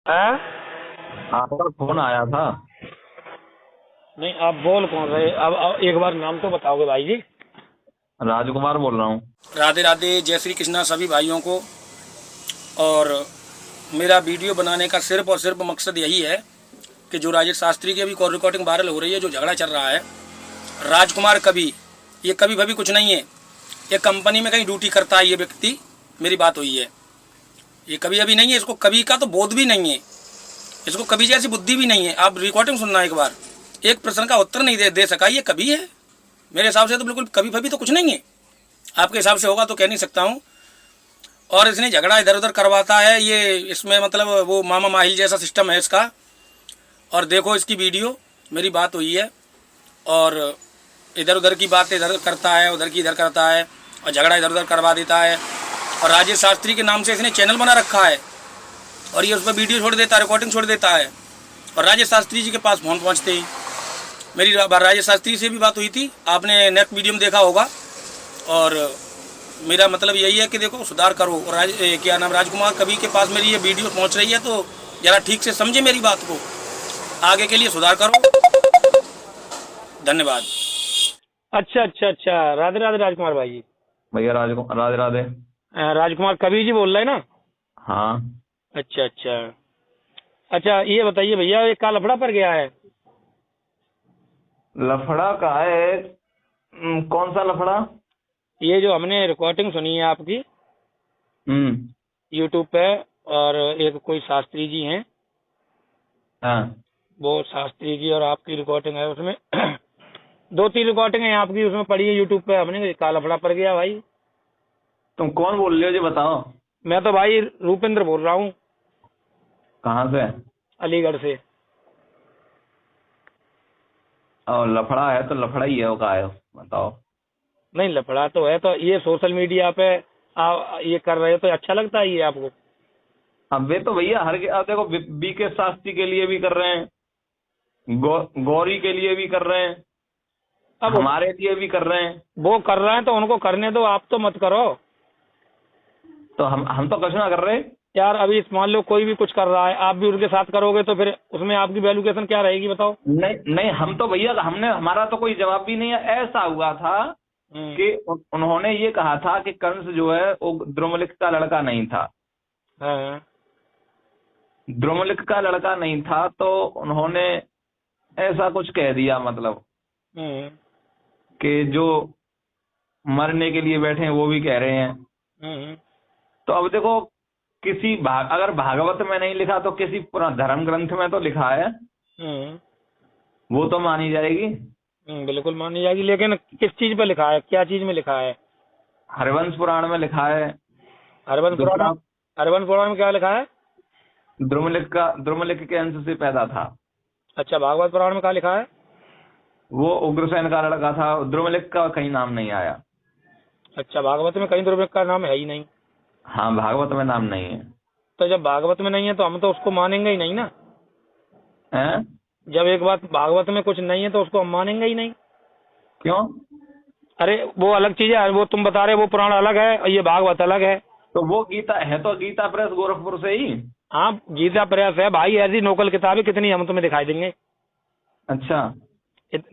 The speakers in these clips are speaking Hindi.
हाँ? आपका फोन आया था। नहीं, आप बोल कौन रहे? अब एक बार नाम तो बताओगे भाई जी। राजकुमार बोल रहा हूँ। राधे राधे, जय श्री कृष्णा सभी भाइयों को। और मेरा वीडियो बनाने का सिर्फ और सिर्फ मकसद यही है कि जो राजेश शास्त्री की अभी कॉल रिकॉर्डिंग वायरल हो रही है, जो झगड़ा चल रहा है, राजकुमार कवि, ये कभी भभी कुछ नहीं है। ये कंपनी में कहीं ड्यूटी करता है ये व्यक्ति, मेरी बात हुई है। ये कभी अभी नहीं है, इसको कवि का तो बोध भी नहीं है, इसको कवि जैसी बुद्धि भी नहीं है। आप रिकॉर्डिंग सुनना एक बार, एक प्रश्न का उत्तर नहीं दे सका, ये कवि है? मेरे हिसाब से तो बिल्कुल कभी भभी तो कुछ नहीं है। आपके हिसाब से होगा तो कह नहीं सकता हूँ। और इसने झगड़ा इधर उधर करवाता है, ये इसमें मतलब वो मामा माहिल जैसा सिस्टम है इसका। और देखो इसकी वीडियो, मेरी बात हुई है। और इधर उधर की बात इधर करता है, उधर की इधर करता है, और झगड़ा इधर उधर करवा देता है। और राजेश शास्त्री के नाम से इसने चैनल बना रखा है, और ये उस पर वीडियो छोड़ देता है, रिकॉर्डिंग छोड़ देता है। और राजेश शास्त्री जी के पास फोन पहुँचते ही मेरी राजेश शास्त्री से भी बात हुई थी, आपने नेक्स्ट वीडियो में देखा होगा। और मेरा मतलब यही है कि देखो सुधार करो। और क्या नाम, राजकुमार कवि के पास मेरी ये वीडियो पहुंच रही है, तो ज़रा ठीक से समझे मेरी बात को, आगे के लिए सुधार करो। धन्यवाद। अच्छा अच्छा अच्छा, राधे राधे राजकुमार भाई जी। भैया राधे राधे। राजकुमार कवि जी बोल रहे हैं ना? हाँ। अच्छा अच्छा अच्छा, ये बताइए भैया, ये का लफड़ा पर गया है? लफड़ा का है? कौन सा लफड़ा? ये जो हमने रिकॉर्डिंग सुनी है आपकी यूट्यूब पे, और एक कोई शास्त्री जी हैं, हाँ। वो शास्त्री जी और आपकी रिकॉर्डिंग है उसमें। दो तीन रिकॉर्डिंग है आपकी उसमें पड़ी है यूट्यूब पे, हमने का लफड़ा पड़ गया भाई। तुम कौन बोल रहे हो जी, बताओ। मैं तो भाई रूपेंद्र बोल रहा हूँ, कहाँ से? अलीगढ़ से। और लफड़ा है तो लफड़ा ही है, वो का है, बताओ। नहीं, लफड़ा तो है, तो ये सोशल मीडिया पे आप ये कर रहे हो तो अच्छा लगता है ये आपको? अब वे तो भैया अब देखो, बीके शास्त्री के लिए भी कर रहे हैं, गौरी के लिए भी कर रहे हैं, अब हमारे लिए भी कर रहे हैं। वो कर रहे हैं तो उनको करने दो, आप तो मत करो तो हम तो कुछ ना कर रहे। यार। अभी मान लो कोई भी कुछ कर रहा है, आप भी उनके साथ करोगे तो फिर उसमें आपकी वैल्यूएशन क्या रहेगी बताओ? नहीं नहीं, हम तो भैया हमारा तो कोई जवाब भी नहीं है। ऐसा हुआ था कि उन्होंने ये कहा था कि कंस जो है वो द्रुमलिक का लड़का नहीं था। हाँ। द्रुमलिक का लड़का नहीं था, तो उन्होंने ऐसा कुछ कह दिया, मतलब कि जो मरने के लिए बैठे हैं वो भी कह रहे हैं। तो अब देखो, अगर भागवत में नहीं लिखा तो किसी पूरा धर्म ग्रंथ में तो लिखा है, वो तो मानी जाएगी। बिल्कुल मानी जाएगी, लेकिन किस चीज पे लिखा है, क्या चीज में लिखा है? हरवंश पुराण में लिखा है। हरवंश पुराण में क्या लिखा है? द्रुमलिक के अंश से पैदा था। अच्छा, भागवत पुराण में क्या लिखा है? वो उग्रसेन का लड़का था। द्रुमलिक का कहीं नाम नहीं आया। अच्छा, भागवत में कहीं द्रुमलिक का नाम है ही नहीं? हाँ, भागवत में नाम नहीं है। तो जब भागवत में नहीं है तो हम तो उसको मानेंगे ही नहीं ना। हैं? जब एक बात भागवत में कुछ नहीं है तो उसको हम मानेंगे ही नहीं। क्यों? अरे वो अलग चीज है, वो तुम बता रहे वो पुराण अलग है और ये भागवत अलग है। तो वो गीता है, तो गीता प्रेस गोरखपुर से ही। हाँ, गीता प्रयास है भाई, ऐसी नोकल किताबें कितनी हम तुम्हें दिखाई देंगे। अच्छा,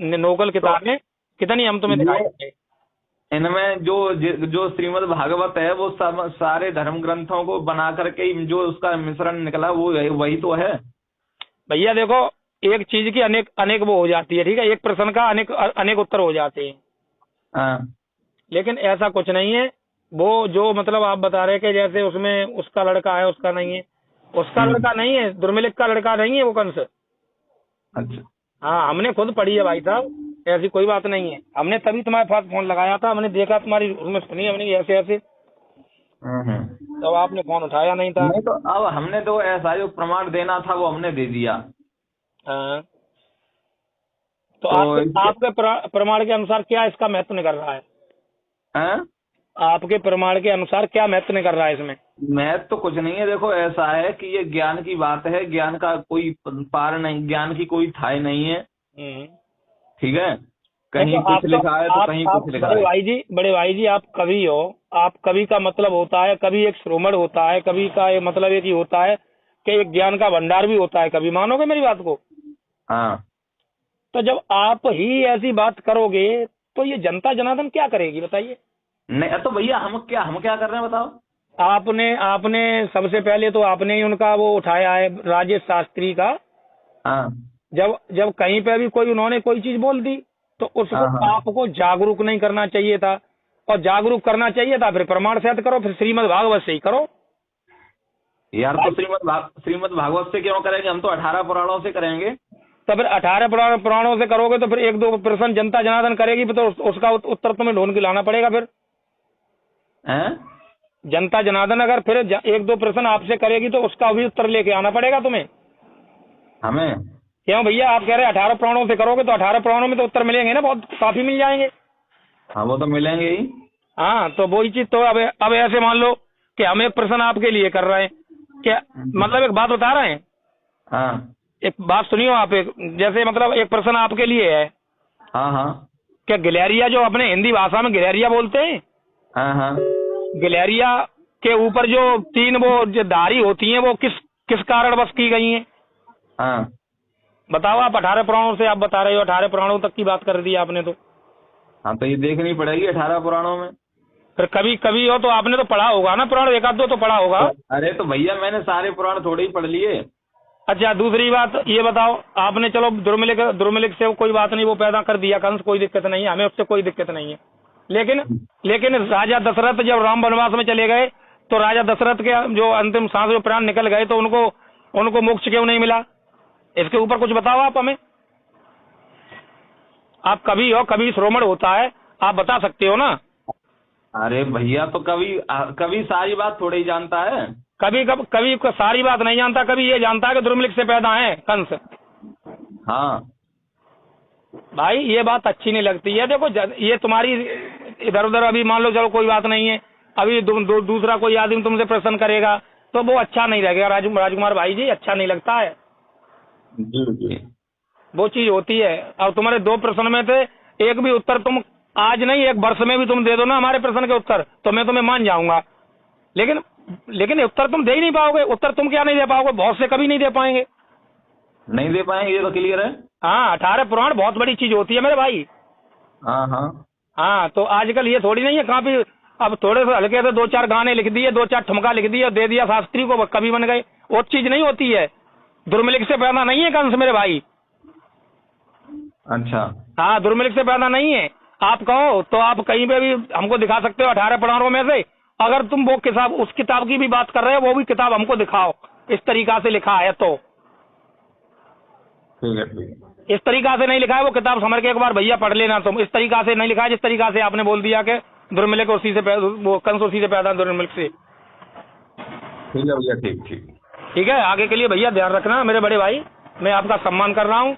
नोकल किताबें कितनी हम तुम्हें दिखाई देंगे। इनमें जो श्रीमद् भागवत है वो सब सारे धर्म ग्रंथों को बना करके ही जो उसका मिश्रण निकला वो वही तो है। भैया देखो, एक चीज की अनेक अनेक वो हो जाती है, ठीक है, एक प्रश्न का अनेक अनेक उत्तर हो जाते हैं। हाँ। लेकिन ऐसा कुछ नहीं है। वो जो मतलब आप बता रहे कि जैसे उसमें उसका लड़का है, उसका नहीं है, उसका लड़का नहीं है, दुर्मिलिक का लड़का नहीं है वो कंस। अच्छा। हाँ, हमने खुद पढ़ी है भाई साहब, ऐसी कोई बात नहीं है। हमने तभी तुम्हारे पास फोन लगाया था, हमने देखा तुम्हारी उसमें सुनी, हमने ऐसे ऐसे, तो आपने फोन उठाया नहीं था। नहीं, तो अब हमने तो ऐसा जो प्रमाण देना था वो हमने दे दिया। हाँ, तो आपके प्रमाण के अनुसार क्या इसका महत्व नहीं कर रहा है? हैं? आपके प्रमाण के अनुसार क्या महत्व नहीं कर रहा है इसमें? महत्व तो कुछ नहीं है। देखो, ऐसा है कि ये ज्ञान की बात है, ज्ञान का कोई पार नहीं, ज्ञान की कोई थाह नहीं है। ठीक है, कहीं कुछ लिखा है तो कहीं कुछ लिखा है। बड़े भाई जी, आप कवि हो। आप कवि का मतलब होता है, कवि एक श्रोमण होता है, कवि का मतलब एक ही होता है कि एक ज्ञान का भंडार भी होता है, कभी मानोगे मेरी बात को? हाँ। तो जब आप ही ऐसी बात करोगे तो ये जनता जनार्दन क्या करेगी बताइए? नहीं तो भैया हम क्या कर रहे हैं बताओ? आपने सबसे पहले तो आपने ही उनका वो उठाया है, राजेश शास्त्री का। हाँ। जब कहीं पे भी कोई उन्होंने कोई चीज बोल दी तो उसको हाँ। आपको जागरूक नहीं करना चाहिए था, और जागरूक करना चाहिए था फिर प्रमाण सहित करो, फिर श्रीमद् भागवत से ही करो। यार तो श्रीमद् भागवत से क्यों करेंगे? हम तो 18 पुराणों से करेंगे। तो फिर 18 पुराणों से करोगे तो फिर 1-2% जनता जनार्दन करेगी, तो उसका उत्तर तुम्हें ढूंढ के लाना पड़ेगा। फिर जनता जनार्दन अगर फिर 1-2% आपसे करेगी तो उसका भी उत्तर लेके आना पड़ेगा तुम्हें। हमें क्यों भैया? आप कह रहे हैं 18 पुराणों से करोगे तो 18 पुराणों में तो उत्तर मिलेंगे ना, बहुत काफी मिल जाएंगे। हाँ वो तो मिलेंगे ही। हाँ तो वही चीज। तो अब ऐसे मान लो कि हम एक प्रश्न आपके लिए कर रहे हैं, क्या मतलब एक बात बता रहे हैं। हाँ। एक बात सुनियो आप, जैसे मतलब एक प्रश्न आपके लिए है। हाँ। हाँ। क्या गिलहरिया जो अपने हिंदी भाषा में गिलहरिया बोलते हैं, हाँ। हाँ। गिलहरिया के ऊपर जो 3 वो जो धारी होती हैं वो किस कारणवश की गई हैं? हाँ। बताओ आप। 18 पुराणों से आप बता रहे हो, 18 पुराणों तक की बात कर दी आपने तो। हाँ तो ये देखनी पड़ेगी 18 पुराणों में। फिर कभी हो तो आपने तो पढ़ा होगा ना पुराण, 1-2 तो पढ़ा होगा। अरे तो भैया मैंने सारे पुराण थोड़े ही पढ़ लिए। अच्छा दूसरी बात ये बताओ, आपने चलो दुर्मिलिक से कोई बात नहीं, वो पैदा कर दिया कंस, कोई दिक्कत नहीं है, हमें उससे कोई दिक्कत नहीं है। लेकिन राजा दशरथ जब राम वनवास में चले गए तो राजा दशरथ के जो अंतिम सांस में प्राण निकल गए तो उनको मोक्ष क्यों नहीं मिला? इसके ऊपर कुछ बताओ आप हमें। आप कभी श्रोमण होता है, आप बता सकते हो ना। अरे भैया तो कभी सारी बात थोड़ी ही जानता है। कभी सारी बात नहीं जानता, कभी ये जानता है कि दुर्मिलिक से पैदा है कंस। हाँ भाई ये बात अच्छी नहीं लगती है। देखो ये तुम्हारी इधर उधर, अभी मान लो चलो कोई बात नहीं है, अभी दूसरा कोई आदमी तुमसे प्रश्न करेगा तो वो अच्छा नहीं लगेगा राजकुमार भाई जी, अच्छा नहीं लगता है जी। वो चीज होती है। अब तुम्हारे 2 प्रश्न में थे, एक भी उत्तर तुम आज नहीं 1 वर्ष में भी तुम दे दो ना हमारे प्रश्न के उत्तर, तो मैं तुम्हें मान जाऊंगा। लेकिन उत्तर तुम दे ही नहीं पाओगे। उत्तर तुम क्या नहीं दे पाओगे? बहुत से कभी नहीं दे पाएंगे। नहीं दे पाएंगे, ये तो क्लियर है। हाँ 18 पुराण बहुत बड़ी चीज होती है मेरे भाई। हाँ। हाँ। हाँ तो आजकल ये थोड़ी नहीं है, काफी अब थोड़े से हल्के से 2-4 गाने लिख दिए, 2-4 ठुमका लिख दिए, दे दिया शास्त्री को, कवि बन गए। वो चीज नहीं होती है। दुर्मिलिक से पैदा नहीं है कंस मेरे भाई। अच्छा। हाँ दुर्मिलिक से पैदा नहीं है। आप कहो तो आप कहीं पे भी हमको दिखा सकते हो 18 पुराणों में से। अगर तुम वो किताब, उस किताब की भी बात कर रहे हो, वो भी किताब हमको दिखाओ इस तरीका से लिखा है तो। ठीक है। इस तरीका से नहीं लिखा है वो किताब, समझ के एक बार भैया पढ़ लेना तुम। इस तरीका से नहीं लिखा है जिस तरीका से आपने बोल दिया कि दुर्मिलिक उसी से वो कंस उसी से पैदा, दुर्मिलिक से। ठीक है भैया, ठीक। ठीक है, आगे के लिए भैया ध्यान रखना मेरे बड़े भाई, मैं आपका सम्मान कर रहा हूँ।